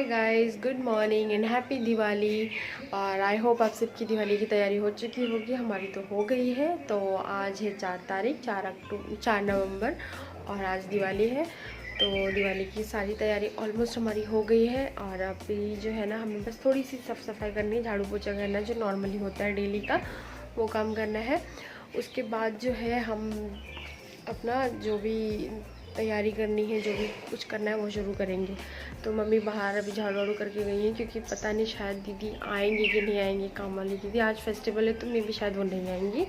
Hi guys, good morning and happy Diwali. और I hope आप सबकी दिवाली की तैयारी हो चुकी होगी। हमारी तो हो गई है। तो आज है 4 तारीख, 4 नवंबर और आज दिवाली है। तो दिवाली की सारी तैयारी ऑलमोस्ट हमारी हो गई है। और अभी जो है ना, हमें बस थोड़ी सी साफ सफाई करनी है, झाड़ू पोछा करना है, जो नॉर्मली होता है डेली का, वो काम करना है। उसके बाद जो है हम अपना जो भी तैयारी करनी है, जो भी कुछ करना है वो शुरू करेंगे। तो मम्मी बाहर अभी झाड़ू वाड़ू करके गई हैं, क्योंकि पता नहीं शायद दीदी आएंगी कि नहीं आएंगी, काम वाली दीदी। आज फेस्टिवल है तो मे भी शायद वो नहीं आएंगी।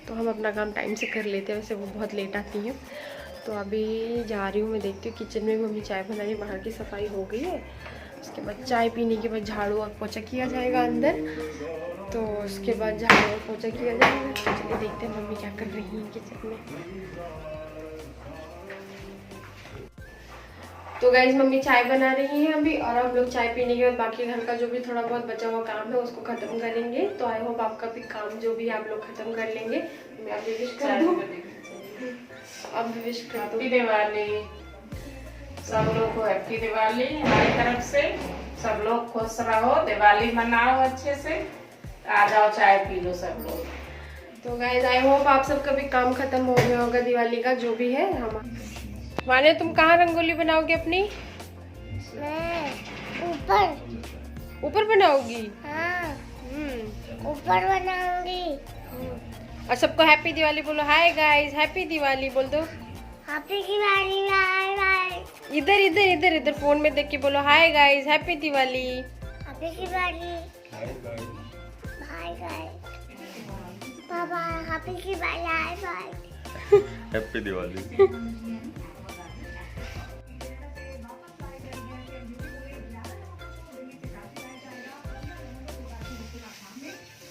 तो हम अपना काम टाइम से कर लेते हैं, वैसे वो बहुत लेट आती हैं। तो अभी जा रही हूँ, मैं देखती हूँ किचन में मम्मी चाय बना रही, बाहर की सफाई हो गई है। उसके बाद चाय पीने के बाद झाड़ू और पोछा किया जाएगा अंदर। तो उसके बाद झाड़ू और पोछा किया जाएगा। तो चलिए देखते हैं मम्मी क्या कर रही हैं किचन में। तो गाइज मम्मी चाय बना रही हैं अभी, और हम लोग चाय पीने के बाद बाकी घर का जो भी थोड़ा बहुत बचा हुआ काम है उसको खत्म करेंगे। तो आई होप आपका भी काम जो भी आप लोग खत्म कर लेंगे। मैं अभी विश कर दूं, अब विश कर दूं। हैप्पी दिवाली, सब लोग को हैप्पी दिवाली हमारी तरफ से। सब लोग खुश रहो, दिवाली मनाओ अच्छे से। आ जाओ चाय पी लो सब लोग। तो गाइज आई होप आप सबका भी काम खत्म हो गया होगा दिवाली का जो भी है। हम वाने, तुम कहाँ रंगोली बनाओगे अपनी? मैं ऊपर ऊपर बनाओगी? हाँ ऊपर बनाऊंगी। और सबको हैप्पी दिवाली बोलो। हाय गाइस, हैप्पी दिवाली बोल दो। Happy Diwali, bye bye. इधर इधर इधर इधर फोन में देख के बोलो hi guys, happy Diwali. Happy Diwali, bye bye. बाबा happy Diwali, bye bye. Happy Diwali.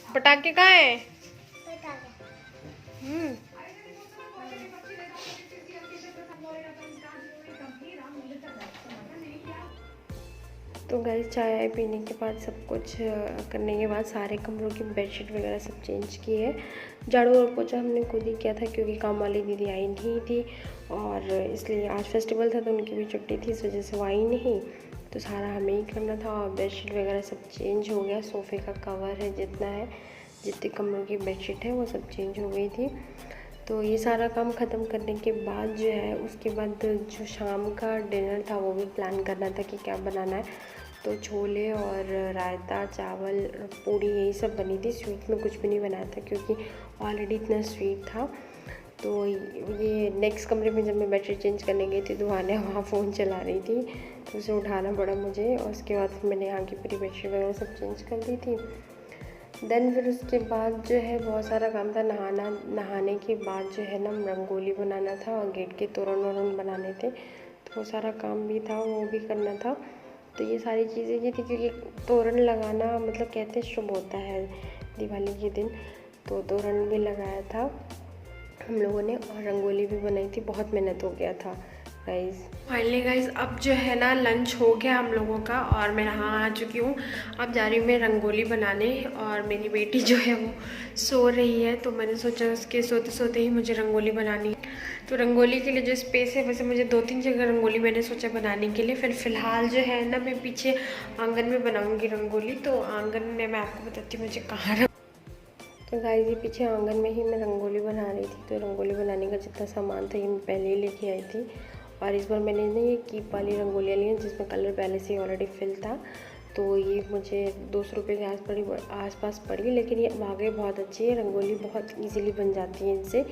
पटाखे कहाँ है? तो गाइस चाय पीने के बाद सब कुछ करने के बाद सारे कमरों की बेडशीट वगैरह सब चेंज किए। झाड़ू और पोछा हमने खुद ही किया था, क्योंकि काम वाली दीदी आई नहीं थी और इसलिए आज फेस्टिवल था तो उनकी भी छुट्टी थी, इस वजह से वो आई नहीं। तो सारा हमें ही करना था और बेडशीट वगैरह सब चेंज हो गया। सोफ़े का कवर है जितना है, जितने कमरों की बेडशीट है वो सब चेंज हो गई थी। तो ये सारा काम ख़त्म करने के बाद जो है, उसके बाद जो शाम का डिनर था वो भी प्लान करना था कि क्या बनाना है। तो छोले और रायता, चावल, पूड़ी यही सब बनी थी। स्वीट में कुछ भी नहीं बनाया था क्योंकि ऑलरेडी इतना स्वीट था। तो ये नेक्स्ट कमरे में जब मैं बेडशीट चेंज करने गई थी तो आने वहाँ फ़ोन चला रही थी, तो उसे उठाना पड़ा मुझे। और उसके बाद फिर मैंने यहाँ की पूरी बेडशीट वगैरह सब चेंज कर दी थी। देन फिर उसके बाद जो है बहुत सारा काम था। नहाने के बाद जो है ना, रंगोली बनाना था और गेट के तोरण वोरण बनाने थे, तो वो सारा काम भी था, वो भी करना था। तो ये सारी चीज़ें की थी, क्योंकि तोरण लगाना मतलब कहते हैं शुभ होता है दिवाली के दिन। तो तोरण भी लगाया था हम लोगों ने और रंगोली भी बनाई थी। बहुत मेहनत हो गया था गाइज़। फाइनली गाइज़ अब जो है ना लंच हो गया हम लोगों का और मैं यहाँ आ चुकी हूँ। अब जा रही हूँ मैं रंगोली बनाने, और मेरी बेटी जो है वो सो रही है, तो मैंने सोचा उसके सोते सोते ही मुझे रंगोली बनानी है। तो रंगोली के लिए जो स्पेस है, वैसे मुझे 2-3 जगह रंगोली मैंने सोचा बनाने के लिए। फिर फ़िलहाल जो है ना, मैं पीछे आंगन में बनाऊँगी रंगोली। तो आंगन में मैं आपको बताती हूँ मुझे कहाँ। तो गाइस ये पीछे आंगन में ही मैं रंगोली बना रही थी। तो रंगोली बनाने का जितना सामान था ये मैं पहले ही लेके आई थी। और इस बार मैंने ना ये कीप वाली रंगोलियाँ ली हैं जिसमें कलर पहले से ही ऑलरेडी फिल था। तो ये मुझे 200 रुपये के आसपास पड़ी, लेकिन ये वाकई बहुत अच्छी है। रंगोली बहुत ईजीली बन जाती है इनसे,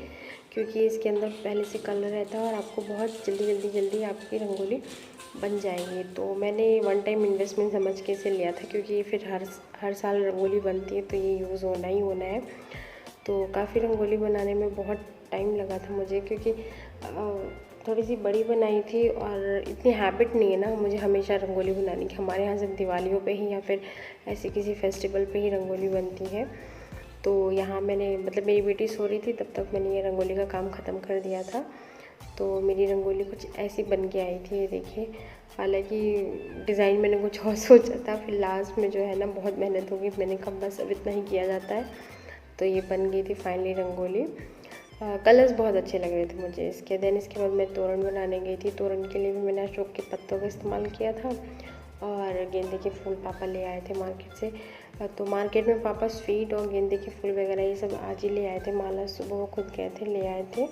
क्योंकि इसके अंदर पहले से कलर रहता है और आपको बहुत जल्दी आपकी रंगोली बन जाएगी। तो मैंने वन टाइम इन्वेस्टमेंट समझ के इसे लिया था, क्योंकि ये फिर हर साल रंगोली बनती है तो ये यूज़ होना ही होना है। तो काफ़ी रंगोली बनाने में बहुत टाइम लगा था मुझे, क्योंकि थोड़ी सी बड़ी बनाई थी और इतनी हैबिट नहीं है ना मुझे हमेशा रंगोली बनाने की। हमारे यहाँ सिर्फ दिवालियों पे ही या फिर ऐसे किसी फेस्टिवल पे ही रंगोली बनती है। तो यहाँ मैंने मतलब मेरी बेटी सो रही थी तब तक मैंने ये रंगोली का काम ख़त्म कर दिया था। तो मेरी रंगोली कुछ ऐसी बन के आई थी, ये देखिए। हालांकि डिज़ाइन मैंने कुछ और सोचा था, फिर लास्ट में जो है ना बहुत मेहनत हो गई। मैंने कहा बस अब इतना ही किया जाता है। तो ये बन गई थी फाइनली रंगोली। कलर्स बहुत अच्छे लग रहे थे मुझे इसके। देन इसके बाद मैं तोरण बनाने गई थी। तोरण के लिए भी मैंने अशोक के पत्तों का इस्तेमाल किया था और गेंदे के फूल पापा ले आए थे मार्केट से। तो मार्केट में पापा स्वीट और गेंदे के फूल वगैरह ये सब आज ही ले आए थे। माला सुबह वो खुद गए थे ले आए थे।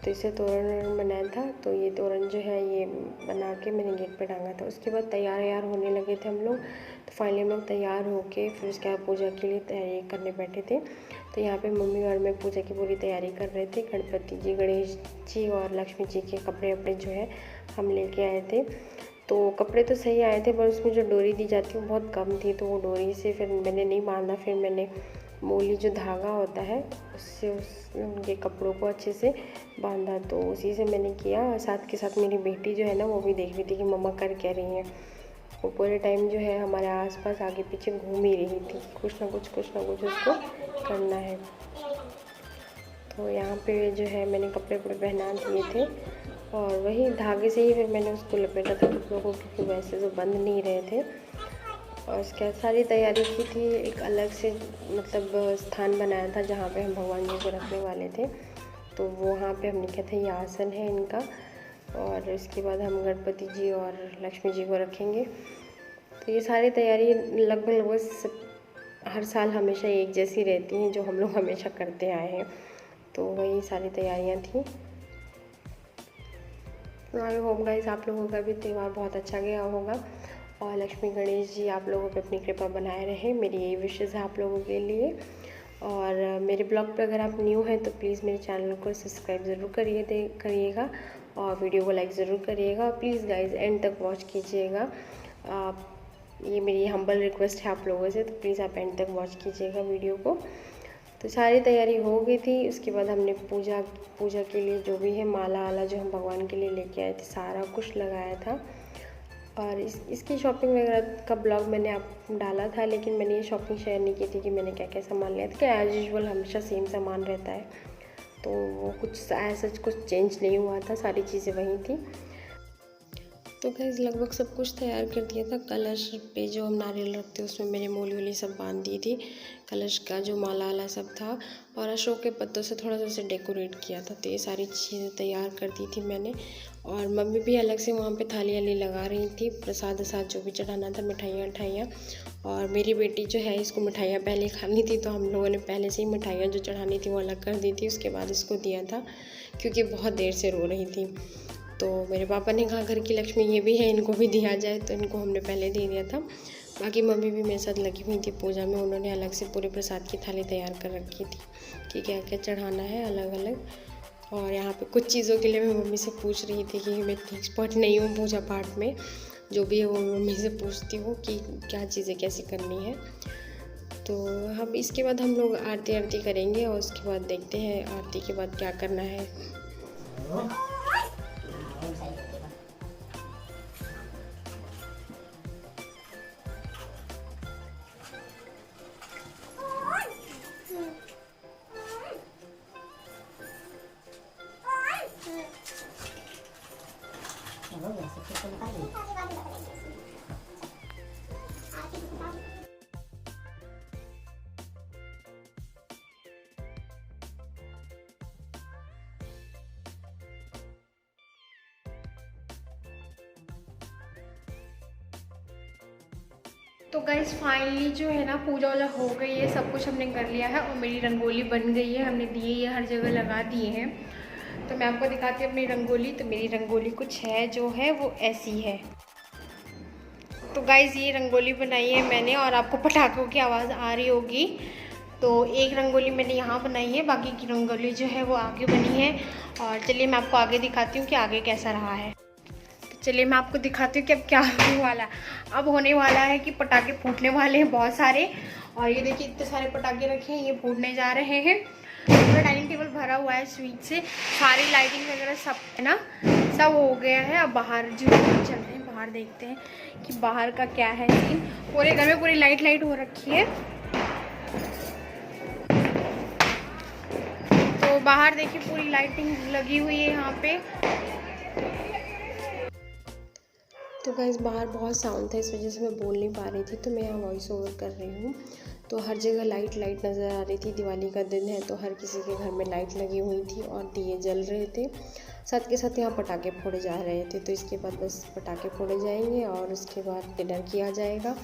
तो इसे तोरण बनाया था। तो ये तोरण जो है ये बना के मैंने गेट पे टांगा था। उसके बाद तैयार होने लगे थे हम लोग। तो फाइनली हम लोग तैयार होके फिर उसके बाद पूजा के लिए तैयारी करने बैठे थे। तो यहाँ पे मम्मी और मैं पूजा की पूरी तैयारी कर रहे थे। गणपति जी, गणेश जी और लक्ष्मी जी के कपड़े जो है हम लेके आए थे। तो कपड़े तो सही आए थे, पर उसमें जो डोरी दी जाती है वो बहुत कम थी। तो वो डोरी से फिर मैंने नहीं बांधा। फिर मैंने मूली जो धागा होता है उससे उनके कपड़ों को अच्छे से बांधा। तो उसी से मैंने किया। और साथ के साथ मेरी बेटी जो है ना वो भी देख रही थी कि मम्मा कर क्या रही हैं। वो पूरे टाइम जो है हमारे आसपास आगे पीछे घूम ही रही थी। कुछ ना कुछ उसको करना है। तो यहाँ पे जो है मैंने कपड़े पहना दिए थे और वही धागे से ही फिर मैंने उसको लपेटा था कपड़ों को, क्योंकि वैसे तो बंद नहीं रहे थे। और इसके बाद सारी तैयारी की थी। एक अलग से मतलब स्थान बनाया था जहाँ पे हम भगवान जी को रखने वाले थे। तो वहाँ पे हमने कहा था ये आसन है इनका, और इसके बाद हम गणपति जी और लक्ष्मी जी को रखेंगे। तो ये सारी तैयारी लगभग हर साल हमेशा एक जैसी रहती हैं, जो हम लोग हमेशा करते आए हैं। तो वही सारी तैयारियाँ थी। आई होप गाइस आप लोगों का भी त्यौहार बहुत अच्छा गया होगा और लक्ष्मी गणेश जी आप लोगों पे अपनी कृपा बनाए रहे। मेरी यही विशेष है आप लोगों के लिए। और मेरे ब्लॉग पे अगर आप न्यू हैं तो प्लीज़ मेरे चैनल को सब्सक्राइब ज़रूर करिएगा और वीडियो को लाइक ज़रूर करिएगा। प्लीज़ गाइस एंड तक वॉच कीजिएगा। ये मेरी हम्बल रिक्वेस्ट है आप लोगों से। तो प्लीज़ आप एंड तक वॉच कीजिएगा वीडियो को। तो सारी तैयारी हो गई थी। उसके बाद हमने पूजा के लिए जो भी है माला जो हम भगवान के लिए लेके आए थे सारा कुछ लगाया था। और इसकी शॉपिंग वगैरह का ब्लॉग मैंने आप डाला था, लेकिन मैंने ये शॉपिंग शेयर नहीं की थी कि मैंने क्या क्या सामान लिया था। क्या एज़ यूजुअल हमेशा सेम सामान रहता है, तो वो कुछ ऐसा कुछ चेंज नहीं हुआ था, सारी चीज़ें वही थी। तो गाइस लगभग सब कुछ तैयार कर दिया था। कलश पे जो हम नारियल रखते हैं उसमें मैंने मूली सब बांध दी थी। कलश का जो माला सब था और अशोक के पत्तों से थोड़ा सा उसे डेकोरेट किया था। तो ये सारी चीज़ें तैयार कर दी थी मैंने। और मम्मी भी अलग से वहाँ पे थाली लगा रही थी, प्रसाद जो भी चढ़ाना था, मिठाइयाँ। और मेरी बेटी जो है इसको मिठाइयाँ पहले खानी थी, तो हम लोगों ने पहले से ही मिठाइयाँ जो चढ़ानी थी वो अलग कर दी थी। उसके बाद इसको दिया था क्योंकि बहुत देर से रो रही थी। तो मेरे पापा ने कहा घर की लक्ष्मी ये भी है, इनको भी दिया जाए, तो इनको हमने पहले दे दिया था। बाकी मम्मी भी मेरे साथ लगी हुई थी पूजा में। उन्होंने अलग से पूरे प्रसाद की थाली तैयार कर रखी थी कि क्या क्या चढ़ाना है अलग। और यहाँ पे कुछ चीज़ों के लिए मैं मम्मी से पूछ रही थी कि मैं इतनी एक्सपर्ट नहीं हूँ पूजा पाठ में, जो भी है वो मम्मी से पूछती हूँ कि क्या चीज़ें कैसे करनी है। तो हम इसके बाद हम लोग आरती करेंगे और उसके बाद देखते हैं आरती के बाद क्या करना है। तो गाइस फाइनली जो है ना पूजा वूजा हो गई है, सब कुछ हमने कर लिया है और मेरी रंगोली बन गई है। हमने दिए ये हर जगह लगा दिए हैं। तो मैं आपको दिखाती हूँ अपनी रंगोली। तो मेरी रंगोली कुछ है जो है वो ऐसी है। तो गाइस ये रंगोली बनाई है मैंने और आपको पटाखों की आवाज़ आ रही होगी। तो एक रंगोली मैंने यहाँ बनाई है, बाकी की रंगोली जो है वो आगे बनी है। और चलिए मैं आपको आगे दिखाती हूँ कि आगे कैसा रहा है। चलिए मैं आपको दिखाती हूँ कि अब क्या होने वाला है। अब होने वाला है कि पटाखे फूटने वाले हैं बहुत सारे। और ये देखिए इतने सारे पटाखे रखे हैं, ये फूटने जा रहे हैं। पूरा डाइनिंग टेबल भरा हुआ है स्वीट से, सारी लाइटिंग वगैरह सब है ना, सब हो गया है। अब बाहर जो चलते हैं, बाहर देखते हैं कि बाहर का क्या है सीन। पूरे घर में पूरी लाइट हो रखी है। तो बाहर देखिए पूरी लाइटिंग लगी हुई है यहाँ पे। तो गाइस बाहर बहुत साउंड था, इस वजह से मैं बोल नहीं पा रही थी, तो मैं यहाँ वॉइस ओवर कर रही हूँ। तो हर जगह लाइट नज़र आ रही थी। दिवाली का दिन है तो हर किसी के घर में लाइट लगी हुई थी और दिए जल रहे थे। साथ के साथ यहाँ पटाखे फोड़े जा रहे थे। तो इसके बाद बस पटाखे फोड़े जाएंगे और उसके बाद डिनर किया जाएगा।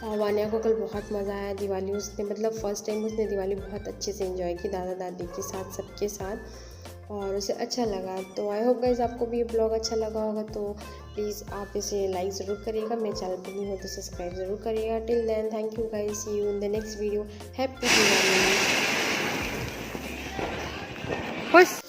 और वानिया को कल बहुत मज़ा आया दिवाली, उसने मतलब फ़र्स्ट टाइम उसने दिवाली बहुत अच्छे से एंजॉय की दादा दादी के साथ, सबके साथ, और उसे अच्छा लगा। तो आई होप गाइस आपको भी ये ब्लॉग अच्छा लगा होगा। तो प्लीज़ आप इसे लाइक ज़रूर करिएगा, मेरे चैनल पर नहीं हो तो सब्सक्राइब ज़रूर करिएगा। Till then thank you guys, see you in the next video. Happy Diwali. खुश।